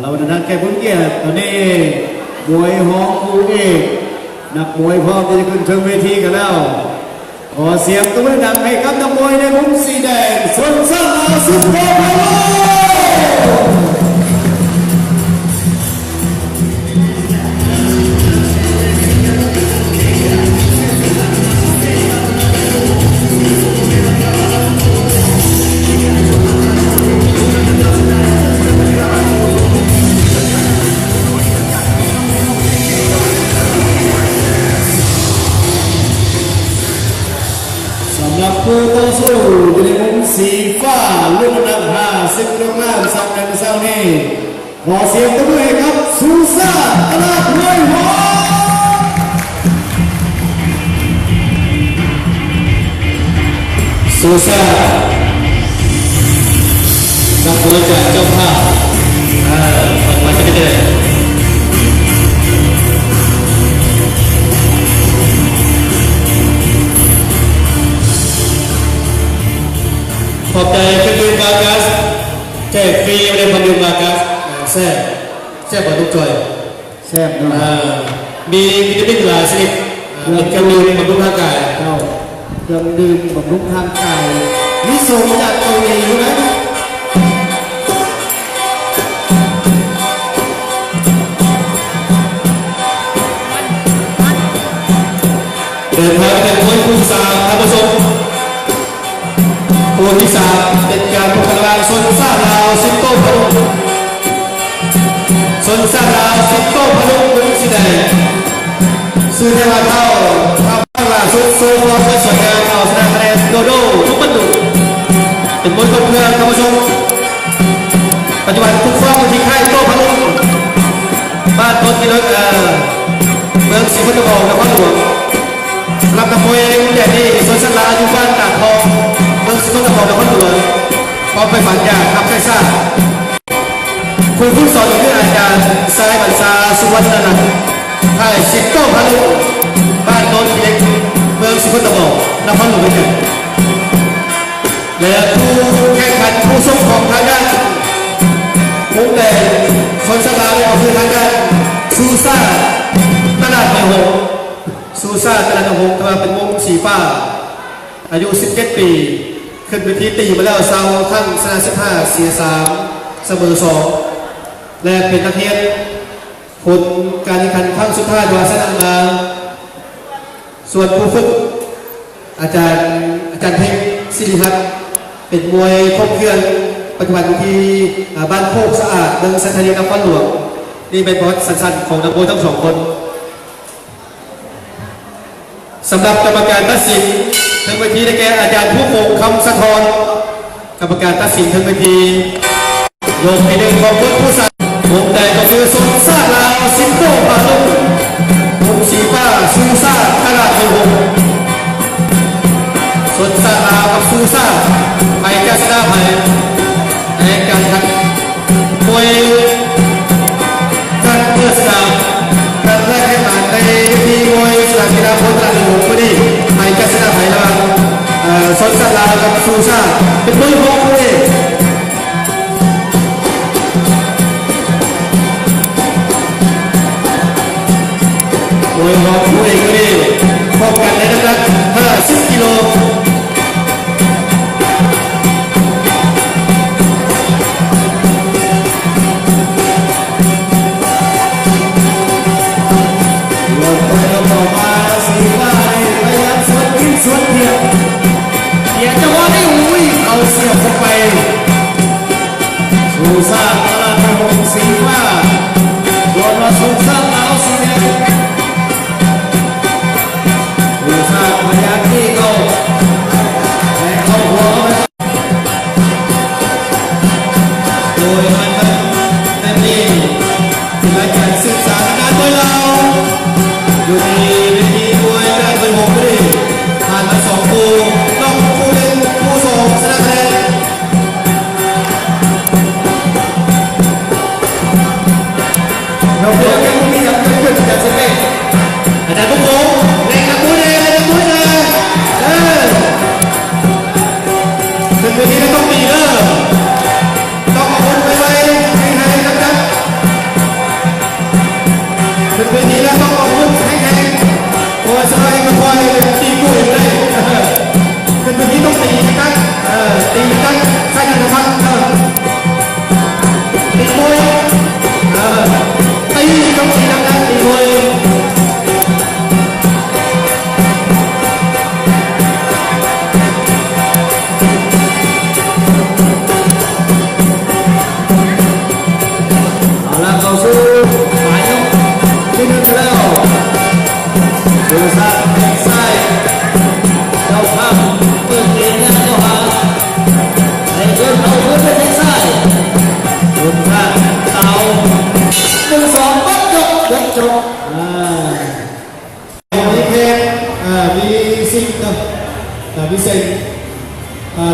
เราดังนั้นแก่ผลเกียรติตอนนี้มวยหองคู่เอกนักมวยพร้อมที่จะขึ้นถึงเวทีกันแล้วขอเสียงตัวดังให้กับนักมวยในมุมสีแดงส่วนซ่าสุดโต่งผู้ต่อสู้อยู่ในมุมสีฟ้ารุ่นน้ำ50 กิโลกรัมสัปดาห์เช้านี้ขอเสียงตบมือให้กับซูซ่าตลาดห้วยหอซูซ่านักมวยจากเจ้าภาพออกมาจะได้ขอบใจเครื่องดื่มบากัสแจกฟรีในพันดื่มบากัสแซ่บกว่าทุกจอยแซ่บเนาะมีวิตามินหลายชนิดเป็นเครื่องดื่มบำรุงร่างกายเครื่องดื่มบำรุงร่างกายมีส่งจากเกาหลีไหมเดินทางเป็นมวยคู่สามท่านผู้ชมคู่ที่3เป็นการพบกันระหว่างซนซ่าลาวสิงโตพลุซนซ่าลาวสิงโตพลุมุมสีแดงซื้อเทวาเท่าข้างล่างสุดโซ่ฟอร์มสวยงามเอาชนะคะแนนโดโดทุกประตูเป็นมวยคนเพื่อนท่านผู้ชมปัจจุบันทุกฟอร์มที่ค่ายโตพลุบ้านต้นที่รถเมืองศรีพัทยานครหลวงรับนักมวยรุ่นใหญ่ที่ซนซ่าลาวอยู่บ้านตาดทองเมืองสุพรรณบุรีนครหลวงพร้อมไปฝันยาครับแค่ทราบคุณผู้สอนคืออาจารย์สายบรรษาสุวรรณนันท์ค่ายสิงโตพลุบ้านโนนเพียงเมืองสุพรรณบุรีนครหลวงและผู้แข่งขันผู้ชกของทางด้านมุมแดงคนสลาวก็คือทางด้านซูซ่าตลาดมหงซูซ่าตลาดมหงแต่ว่าเป็นมุมสีฟ้าอายุ17 ปีขึ้นไปที่ตีมาแล้วเซาทั้งชนะ15เสีย3เสมอ2และเป็นนักเรียนผลการแข่งขันครั้งสุดท้ายว่าชนะมาส่วนผู้ฝึกอาจารย์เพ็งศิริพัฒน์เป็นมวยครบเครื่องปัจจุบันที่บ้านโคกสะอาดเมืองสันทนีนครหลวงนี่เป็นประวัติสั้นๆของนักมวยทั้ง2 คนสำหรับกรรมการตัดสินทั้งเวทีได้แก่อาจารย์ผู้คงคำสะท้อนกรรมการตัดสินทั้งเวทีโยมในเรื่องของผู้สัตว์มุมแดงก็คือซนซ่าลาวสิงโตพลุมุมสีฟ้าซูซ่าตลาดมหงซนซ่าลาวกับซูซ่าไปแกสดาไปในการทักมวยการเพื่อสนามการแรกให้ผ่านในทีมวยสนามกีฬาพลตราดหงพอดีไปแกสดาไประหว่างซนซ่าลาวกับซูซ่าเป็นมวยพกเลยมวยหอกคู่เอกนี่พบกันในน้ำหนัก50 กิโลลงไปลงต่อมาสีฟ้าพยายามสวนขึ้นสวนเทียบเทียบจังหวะนี้อุ้ยเอาเสียบเข้าไปซูซ่าตลาดมหงสีฟ้าส่วนมาซูซ่าเอาสีแดง จบมีเพลงมีซิงกับมีเซน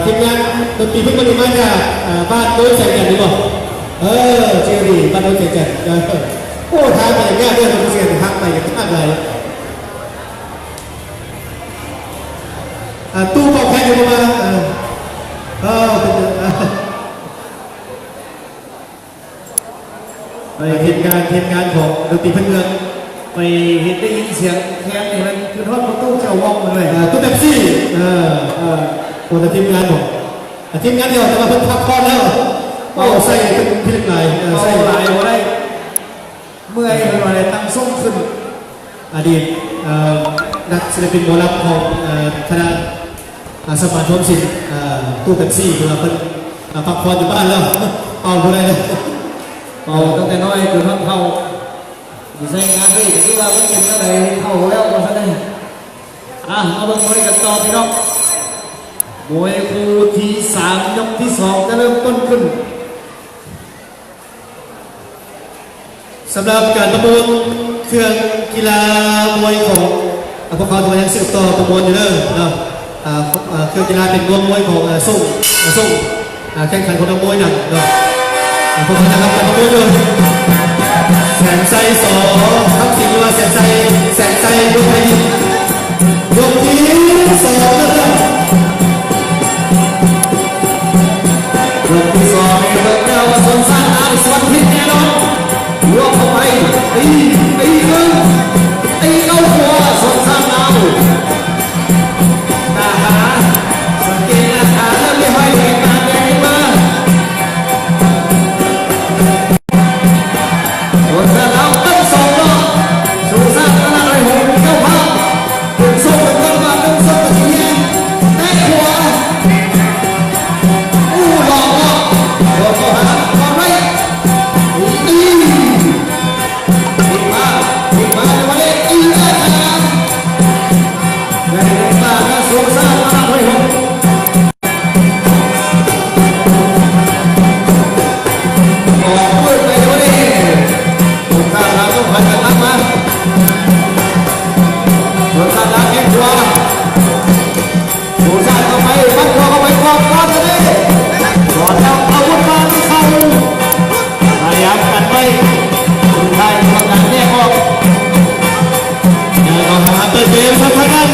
ทีมงานดนตรีเพิ่งมาดูมาจากบ้านโน้ยแสงจันทร์ดีกว่าเจอรี่บ้านโน้ยแสงจันทร์โอ้ทางไปอย่างเงี้ยด้วยมันเสียงทักไปกันทักอะไรตู้บอกแค่อยู่ประมาณทีมงานของดนตรีพื้นเมืองไปเห็นได้ยินเสียงแค้นนี่มันคือทอดประตูเจ้าวองมาเลยตู้เป๊ปซี่คนละทีมงานผมทีมงานเดียวแต่ว่าเพิ่งพักผ่อนแล้วเอาใส่เป็นพิลึกไหนใส่หลายหัวได้เมื่อยอะไรตั้งส่งขึ้นอดีตนักศิลปินโบราณของคณะสมาคมศิลป์ตู้เป๊ปซี่เวลาเพิ่งพักผ่อนอยู่บ้านแล้วเอาไปเลยเอาตั้งแต่น้อยจนเข้าอยู่ใช้งานด้วยแต่ที่ว่าไม่เป็นอะไรเข้าแล้วก็ซะได้เอาลงมวยกันต่อพี่น้องมวยคู่ที่3ยกที่2จะเริ่มต้นขึ้นสำหรับการประมูลเครื่องกีฬามวยของพวกเขาตัวยังสืบต่อประมูลอยู่เลยนะเครื่องกีฬาเป็นรวมมวยของส่งแข่งขันของนักมวยหนักนะพวกเขาจะทำการประมูลอยู่แสงไซสอทับสิงห์ว่าแสงไซยกไปยกที่2นะครับยกที่2ในเรื่องเจ้าสนสารอาสวัสดิ์แน่นอนรวมเข้าไปตีเข้าหัวสนสารเอาตาหาสังเกตอาการแล้วไม่ให้เหตุการณ์แดงมาสนสารเอาตั้ง2รอบสู่สร้างอะไรหงเจ้าภาพถึงส่งเป็นคนมาต้องส่งกับทีมแตะหัว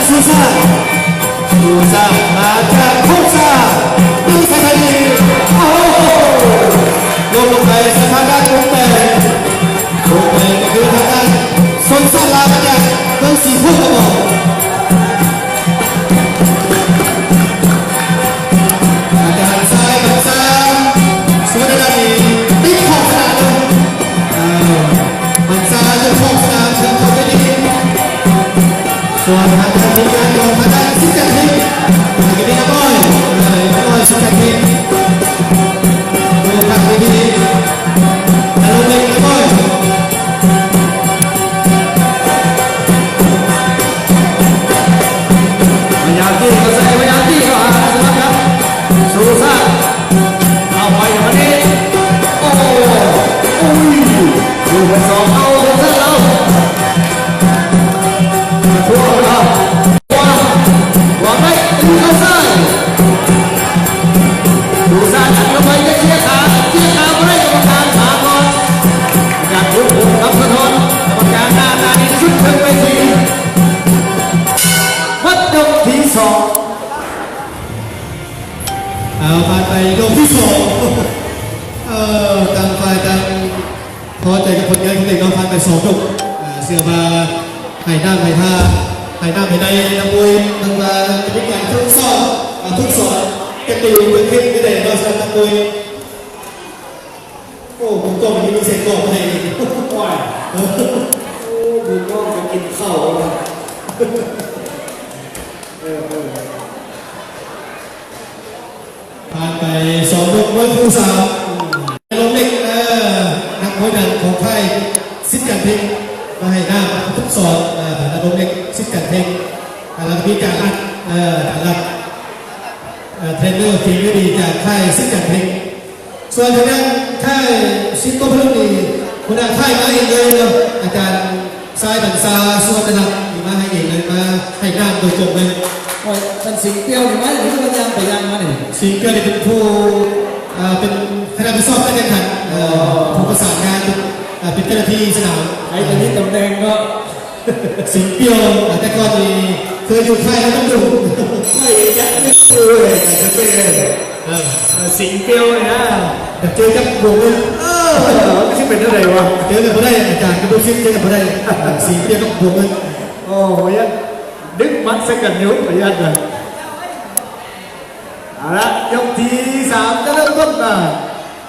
ซูซ่ามาจากโคซ่าดูสถานีโอ้ลงไปสถานีลงไปก็คือทางด้านสนซ่าลามาจากเมืองสีพุ่งกระบอกด้านซ้ายกับซ้ายสุดานีติ๊กขอบสนามมันซ้ายจะขอบสนามเชิงเขาไม่ดีส่วนทางการทีมงานของทางด้านซิกแซกทีทางนี้นะบอยซิกแซกทีดูทางนี้แล้วลงเล่นนะบอยพยายามที่ก็ใส่พยายามที่ก็หาสนับครับสู้ซ่าเอาไปวันนี้โอ้ดูเป็น2เอาดูซะเราทั่วเราวางได้ดูเข้าซ้ายดูซ้ายลงไปเชี่ยขาไม่ได้กรรมการขาก่อนจากทุกคนครับสะท้อนกรรมการหน้าตาดีชุดถึงไปทีวัดยกที่2เอาผ่านไปยกที่2ต่างฝ่ายต่างพอใจกับผลงานของเด็กเราผ่านไป2ยกเสือมาไห่หน้าไห่ท่าไห่หน้าไห่ในนักมวยทั้งมาเป็นการทุกสอนกระตือรือร้นไม่ได้เราสำหรับนักมวยโอ้ผมก็มีเสียงกรอบให้ว้ายดูน้องจะกินข้าวผ่านไป2ยกมวยคู่3ลงเล็กนักมวยดังของค่ายซิดกันเพลงมาให้หน้าทุกสอนฐานลงเล็กซิดกันเพลงแล้วมีการอัดเทรนเนอร์ฝีมือดีจากค่ายซิดกันเพลงส่วนทางด้านค่ายซิโก้พลุนี คุณอาค่ายมาเองเลยเนาะอาจารย์ทรายบันซาส่วนนะครับมาให้เองเลยมาให้งานโดยตรงเลย โอ้ยเป็นสิงเปรี้ยวอยู่ไหมหรือว่ายังไปยังมาเนี่ย สิงเกิลเป็นผู้เป็นคณะผู้สอบการแข่งขันผู้ประสานงานเป็นเจ้าหน้าที่สนาม ไอ้ตัวนี้ตำแหน่งก็ สิงเปียวแต่ก่อนนี้เคยอยู่ค่ายแล้วต้องดู ไม่ยัดไม่เจอแต่จะเป็นสิงเปรี้ยวเลยนะ แต่เจอกับวงเลย ไม่ใช่เป็นอะไรวะ เจอกันพอได้อาจารย์กระดูกซิปเจอกันพอได้สิงเปียวกับวงเลย โอ้ยยัดดึงมัดสักกันยุบไปยัดเลยเอาละยกที่3จะเริ่มต้นมา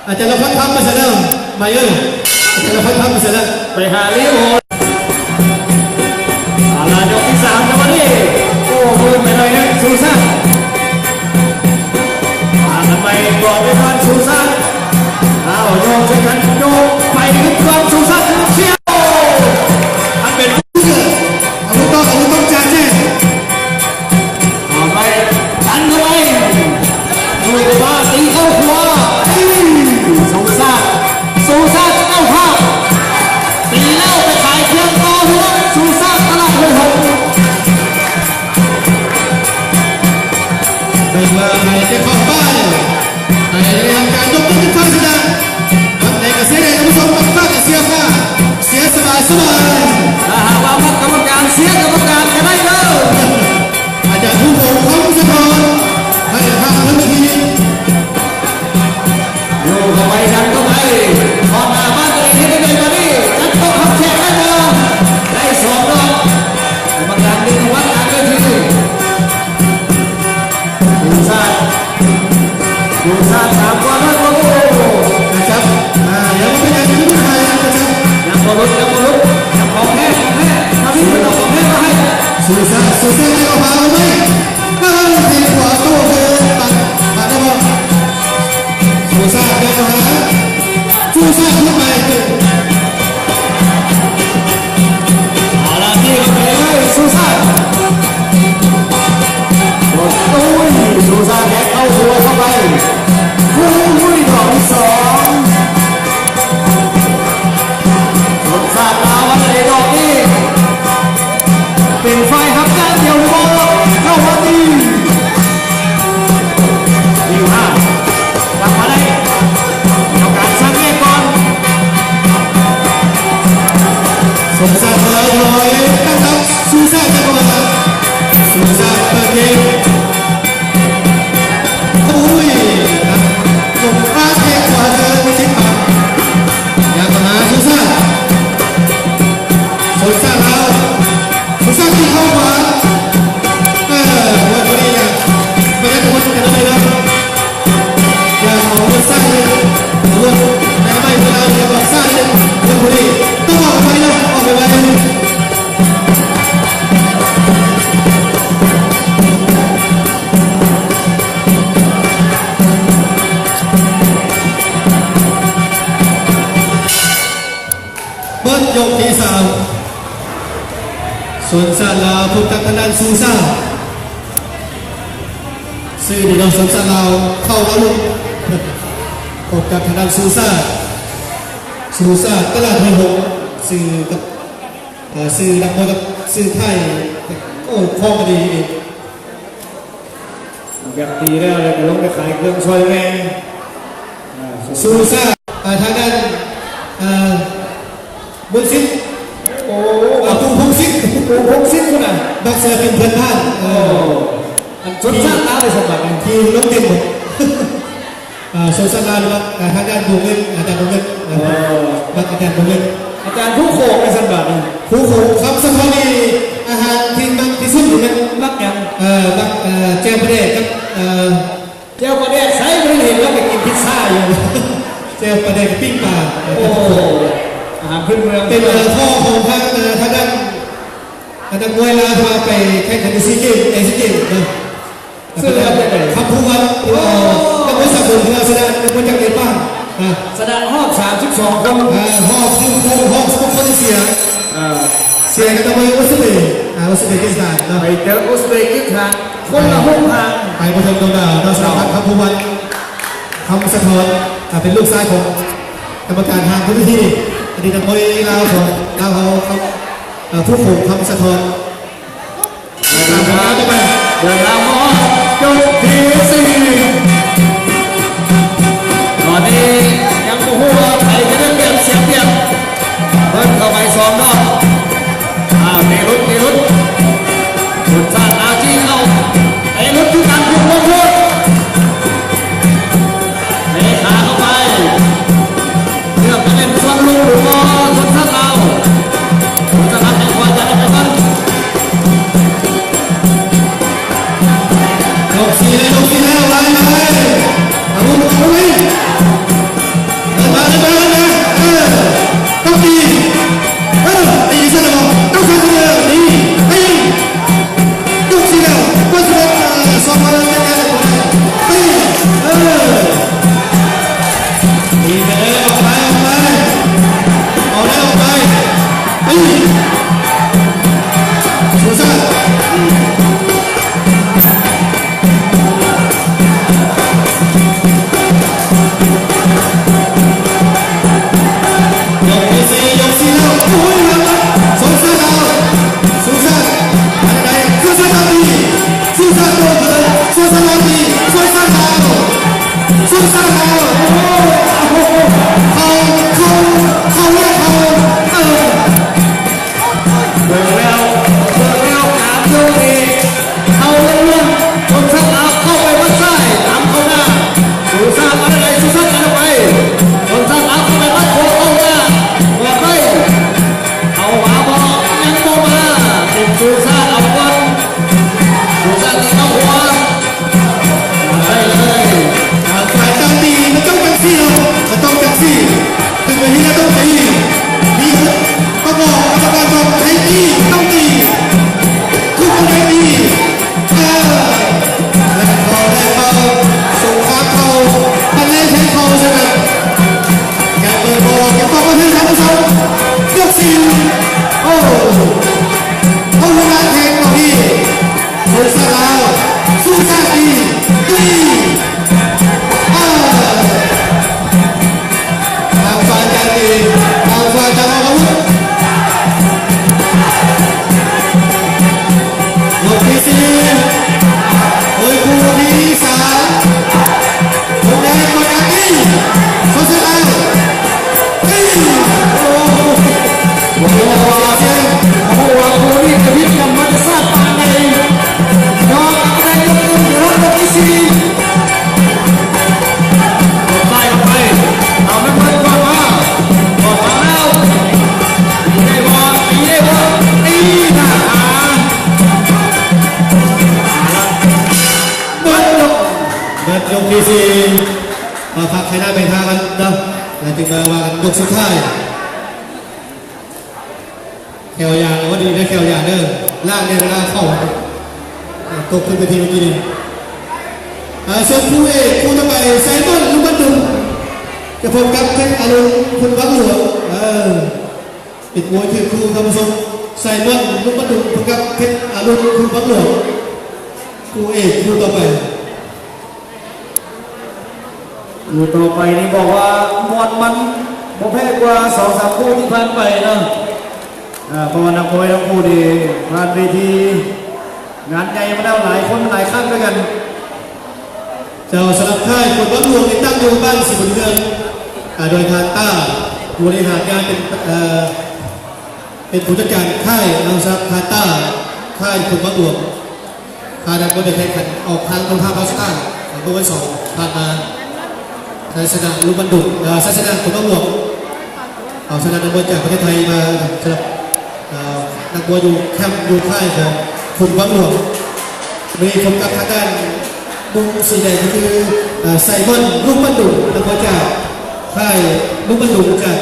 อาจารย์เราพักทำมาเสร็จแล้วมาเยอะอาจารย์เราพักทำมาเสร็จแล้ว ไปหาลิโอเอาละยกที่3นะวันนี้โอ้โหไปหน่อยนะซูซ่าทำไมบอกไปก่อนซูซ่าเอาโยกช่วยกันโยกไปทุกครั้งซูซ่าเชี่ยวอันเป็น อาวุธต้องจ่าแจ้ ต่อไปดันเข้าไปดูว่าตีเข้าหัวซูซ่าเจ้าภาพตีแล้วไปขายเครื่องต่อหัวซูซ่าตลาดเลยหก เป็นมาให้เจ้าของบ้านให้ทำการยกมือขึ้นฟ้าสินะวันไหนก็เสียใจท่านผู้ชมกับฟ้าแต่เสียฟ้าเสียสบาย ถ้าหากว่าพักกรรมการเสียกรรมการก็ได้เด้อ อาจารย์ผู้ปกครองสะทอนให้ทำทันที โยกเข้าไปดันเข้าไปพอหน้าบ้านตัวเองที่ได้เลยมาดิจัดโต๊ะขับแขกได้เลยได้สองรอบกรรมการดึงวัดการเวทีดูซาสามกว่าแล้วโอ้โห นะครับยังไม่ได้ยินใครนะครับ ยังบอลลุดยังของแท้ถ้าพี่เป็นของแท้มาให้ สุดท้ายได้เอาพาไหมก็ทีขวาตัวเดินตัดได้บอลสุดท้ายได้มาสุดท้ายขึ้นไป เอาละที่เราไปเลยซูซ่าโอ้ยซูซ่าแกเข้าหัวเข้าไปหุ้ยดอกที่2ซูซ่าตาวันเลยดอกนี้เป็นไฟหักกันเดียวบอลเข้ามาดีอยู่ห้ากลับมาได้ต้องการสังเกตก่อน สมศักดิ์เลยตั้งแต่สุดท้ายจะประมาณสุดท้ายเปิดเกมโอ้ยลงอาเทขวาเดินทิ้งมาอย่างมาสุดท้ายเราสุดท้ายที่เข้ามาวันนี้ยังไม่ได้พูดกันเลยนะอย่างของสุดท้ายเลยวันในไม่เวลาเดียวกับสุดท้ายเลยวันนี้ต้องออกไปแล้วออกไปไว้เปิดยกที่3ส่วนซาลาพบกับทางด้านซูซ่าซื้อดีเราส่วนซาลาเข้าแล้วลุกพบกับทางด้านซูซ่าตลาดไทยหกซื้อกับซื้อนักมวยกับซื้อไทยโอ้คล่องดีนี่ แบบตีแล้วเลยไปลงไปขายเครื่องช่วยแม่ ซูซ่าทางด้านบุญซิด โอ้ ปูพงซิด พงซิ้นคุณอ่ะ บักเซอร์เป็นเพื่อนบ้าน อันชนชาติตาเลยสมบัติ ทีมน้องเต็มหมดโซซาลาหรือว่าทางด้านดวงเงินอาจารย์ดวงเงินบักอาจารย์ดวงเงิน อาจารย์ผู้โขกในสมบัติ ผู้ครูครับสถานีอาหารที่มักที่สุดอยู่นั้น มักยัง บักแจมประเดชกับ เจ้าประเดี๋ยวใช้ไม่เห็นแล้วไปกินพิซซ่าอยู่ แจมประเดชกับปิ้งปลา โอ้อาหารพื้นเมือง เป็นพ่อของทางด้านมวยลาพาไปแข่งขันในซีเกมนะ ซึ่งแล้วเป็นไง ครับผู้วันที่ว่านักมวยสากลที่เราแสดงนักมวยจากเนปาล แสดงรอบ32 คน หอบซิงโคหอบสมุทรคนเสียกันตะวันอุซเบกิสถานนะ ไปเจออุซเบกิสถานคนละห้องทาง ไปประทมดวงดาวเราสารพัดครับผู้วันคำสะท้อนเป็นลูกชายของกรรมการทางพื้นที่ อันนี้นักมวยลาวของลาวเขาผู้ผูกคำสะท้อนตามมาต่อไป เดินทางมอยกที่สี่ตอนนี้ยังหัวใครจะได้เปรียบเสียเปรียบเพิ่มเข้าไปสองรอบมีรุดสุดสานอาจีเข้าไอ้รุดทุกการถูกลงโทษเตะขาเข้าไปเลือกจะเป็นส่วนลูกหรือว่าส่วนท่าเราส่วนท่าเราเป็นความจะได้เป็น ยกสี่เลยยกสี่แล้วไล่อาวุธเอาไว้เดินมาต้องตีตีซะแล้วต้องใส่ตัวตีตียกสี่แล้วก็จะเป็นสองคนเป็นอะไรตีตีไปเลยออกไปเอาแล้วออกไปตีสุดท้าย ยกที่สี่แล้วโอ้ยสงสารเราสงสารอะไรสงสารดีสงสารตัวเธอสงสารดีสงสารเราสงสารเราโอ้เขาเรียกเขาเบิกแล้วการโยกนี้เอาเรื่องคนชักเอาเข้าไปวัดไส้ตามเข้าหน้าสุสานอะไรสุสานกันไปคนชักเอาเข้าไปวัดโคเข้าหน้าหัวไปเอาหาบอยังโตมาติดสุสานเอาก่อนสุสานที่เข้าหัวไปเลย ฝ่ายตั้งตีมันต้องจังสี่มันต้องจังสี่ถึงวันนี้ต้องตีมีก็บอกกรรมการบอกให้ตีต้องตีทุกคนให้ตีและเขาส่งขาเขามันเล่นใช้เขาใช่ไหมแกเปิดบอกแกบอกว่าให้ทำผู้ชมยกสี่โอ้เขาเวลาแทงเราดีสู้ซาลาวสู้ซาดีตีทางฝ่ายการตีทางฝ่ายการอาวุธยกที่สี่โอ้ยคู่ที่สามคนแดงคนแดงตีสู้ซาลาวตีโอ้โหเสียง หัวโคนี่จะพิจารณาจะทราบปานใดยอมแรงยกมือรับยกที่สี่ไปเอาไม่เปิดก่อนมาแล้วตีได้บอลตีหน้าเบิดยกที่สี่มาพักใครได้ไปทางกันนะแล้วจึงมาว่ากันยกสุดท้ายแขวยางว่าดีนะแขวยางเด้อลากเนี่ยลากเข้าตกขึ้นไปทีเมื่อกี้นี่ส่วนคู่เอกคู่ต่อไปไซมอนลูกบันดุงจะพบกับเพชรอรุณคุณวังหลวงปิดมวยคือคู่ธรรมชมไซมอนลูกบันดุงพบกับเพชรอรุณคุณวังหลวงคู่เอกคู่ต่อไป คู่ต่อไปนี่บอกว่ามวลมันโมแพ้กว่าสองสามคู่ที่ผ่านไปนะเพราะว่านักมวยทั้งคู่ดีผ่านเวทีงานใหญ่มาแล้วหลายคนหลายครั้งด้วยกัน เจ้าสำหรับค่ายคนวัดหลวงตั้งอยู่บ้านสิบุญเรืองโดยทางต้าบริหารงานเป็นผู้จัดการค่ายนางซับคาต้าค่ายคนวัดหลวงค่ายดันบนเดแข่งขันออกทางตรงข้ามพาสต้าของตัววันสองผ่านมาศาสนาลุบันดุศาสนาคนวัดหลวงเอาชนะนักมวยจากประเทศไทยมาสำหรับนักมวยอยู่แคมป์อยู่ค่ายของคนวัดหลวงมีชมกับทางด้านมุมสีแดงก็คือไซมอนลูกบันดุนักมวยจากค่ายลูกบันดุจาก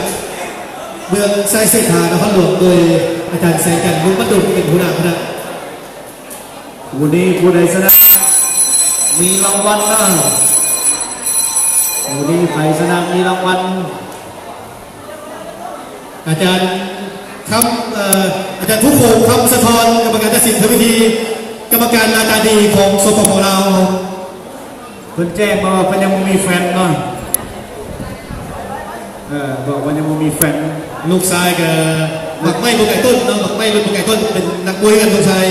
เมืองไซเซธานครหลวงโดยอาจารย์แสงจันทร์ลูกบันดุเป็นหัวหน้าคณะ วันนี้ผู้ใดชนะมีรางวัลนะวันนี้ใครชนะมีรางวัล อาจารย์ครับอาจารย์ผู้โคงคำสะท้อนกรรมการตัดสินพิธีกรรมการหน้าตาดีของสปปลาว เพิ่นแจ้งมาว่าเพิ่นยังบ่มีแฟนเนาะบอกว่ายังบ่มีแฟน ลูกชายกับหมักไม้บนไก่ต้นเนาะหมักไม้บนไก่ต้นเป็นนักมวยกันลูกชาย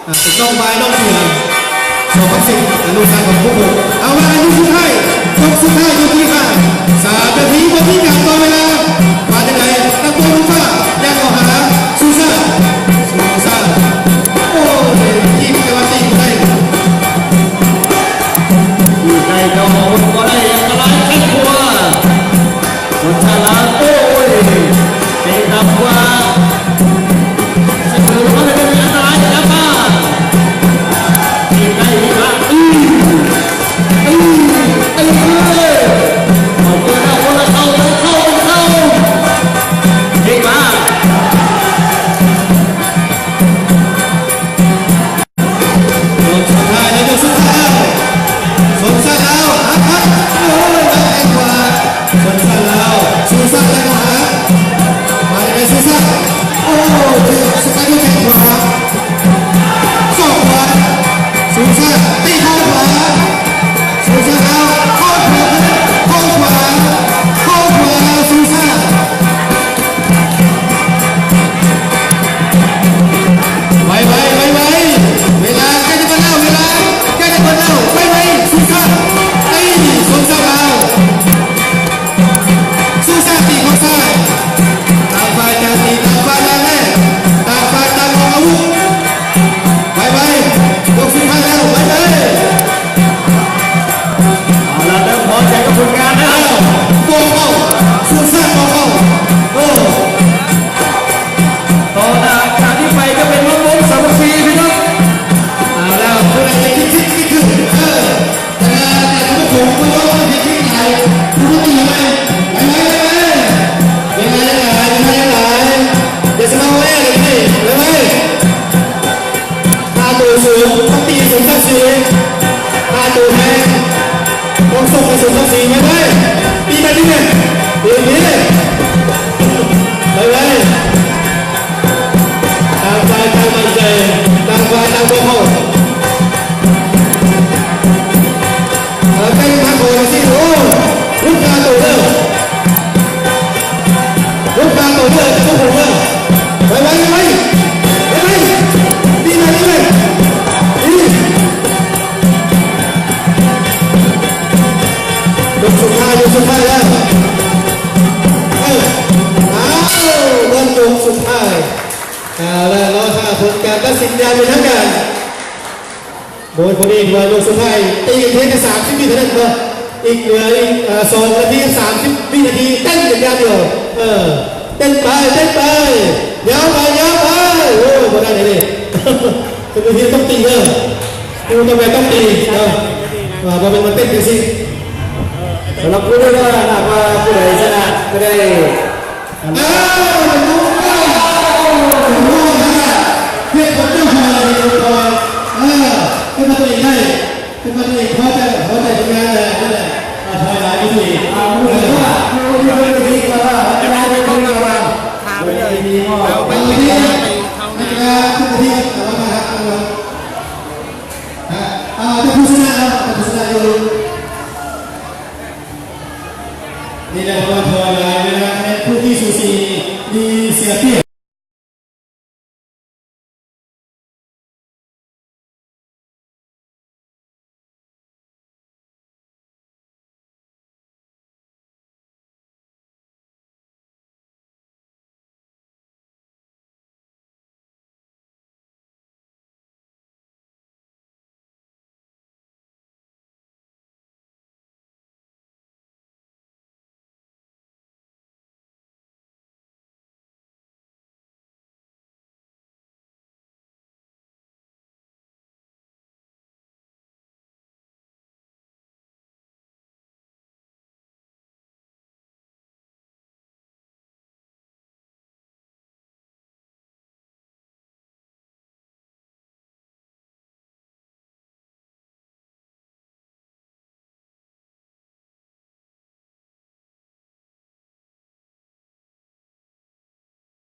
เป็นน้องไม้น้องเสือ2,10ลูกชายของพวกผมเอาละอายุสุดท้ายยกสุดท้ายยกที่ห้า3 นาทีบนที่การต่อเวลามาจากไหนนักมวยลูกฟ้าแยกออกหาซูซ่าโอ้ยยิงไปวันตีได้ อยู่ในกระหอบก็ได้ยังกระไรแค่ครัวคนชาลาโอ้ยเป็นคำว่าสกุลมันเป็นอันตรายนะป้าที่ได้ดีมากขอบคุณนะคนละเข้าเฮ้ยมายกสุดท้ายแล้วยกสุดท้ายสนสันแล้วฮักโอ้ยแรงกว่าสนสันแล้วซูซ่าแรงกว่ามาจากไหนซูซ่าโอ้ยสกัดด้วยแข้งขวาสอกขวาซูซ่าตีเข้าขวาซูซ่าแล้วเข้าขวาซูซ่าไวเวลาใกล้จะหมดแล้วไวซูซ่าตีซูซ่าแล้วซูซ่าตีข้างซ้ายต่างฝ่ายต่างตีต่างฝ่ายต่างแน่ต่างฝ่ายต่างออกอาวุธไวยกสุดท้ายแล้วไว เอาละเริ่มพอใจกับผลงานแล้ว โกเข้าซูซ่าโกเข้าโอ้ ต่อจากนี้ไปจะเป็นล้มสามัคคีพี่น้อง เอาแล้วคนไหนจะคิดขึ้นแต่ทุกคนก็ยกให้คิดไหนทุกคนตีไปยังไงเดี๋ยวจะมาเล่นเลยถ้าตัวสูงต้องตีสูงสักสีถ้าตัวแพงต้องส่งไปสูงสักสีไปตีไปที่เนี่ยตีไปต่างฝ่ายต่างมั่นใจต่างฝ่ายต่างโกเข้าเป็นทางโกสิโอ้ลูกตาโตเด้อจะต้องผมเด้อไปดีไหมยกสุดท้ายแล้ววันยกสุดท้ายแล้วรอถ้าผลการตัดสินใจเป็นทางการโดยคนนี้วันยกสุดท้ายตีกันเพียงแค่30 วินาทีเลยอีกเหลืออีก2 นาที 30 วินาทีเต้นอย่างเดียวเต้นไปยาวไปโอ้ยพอได้เลยเป็นวิธีต้องตีเลยคุณต้องไปต้องตีพอเป็นมันเต้นกันสิ สำหรับผู้ได้ว่าหากว่าผู้ใดชนะก็ได้ เพื่อนผมเจ้าพอเลยขึ้นมาตัวเองได้ขึ้นมาตัวเองพอใจทำงานเลยนั่นแหละถอยหลังไปสิเอาเลยว่าผู้ที่ไม่ดีก็ว่าจะได้ไปคนละวันไปดีมากไปที่นี่ขึ้นที่เอามาครับจะพูดชนะอยู่นี่แหละว่าถอยหลังเวลาผู้ที่สูสีมีเสียเปรียบ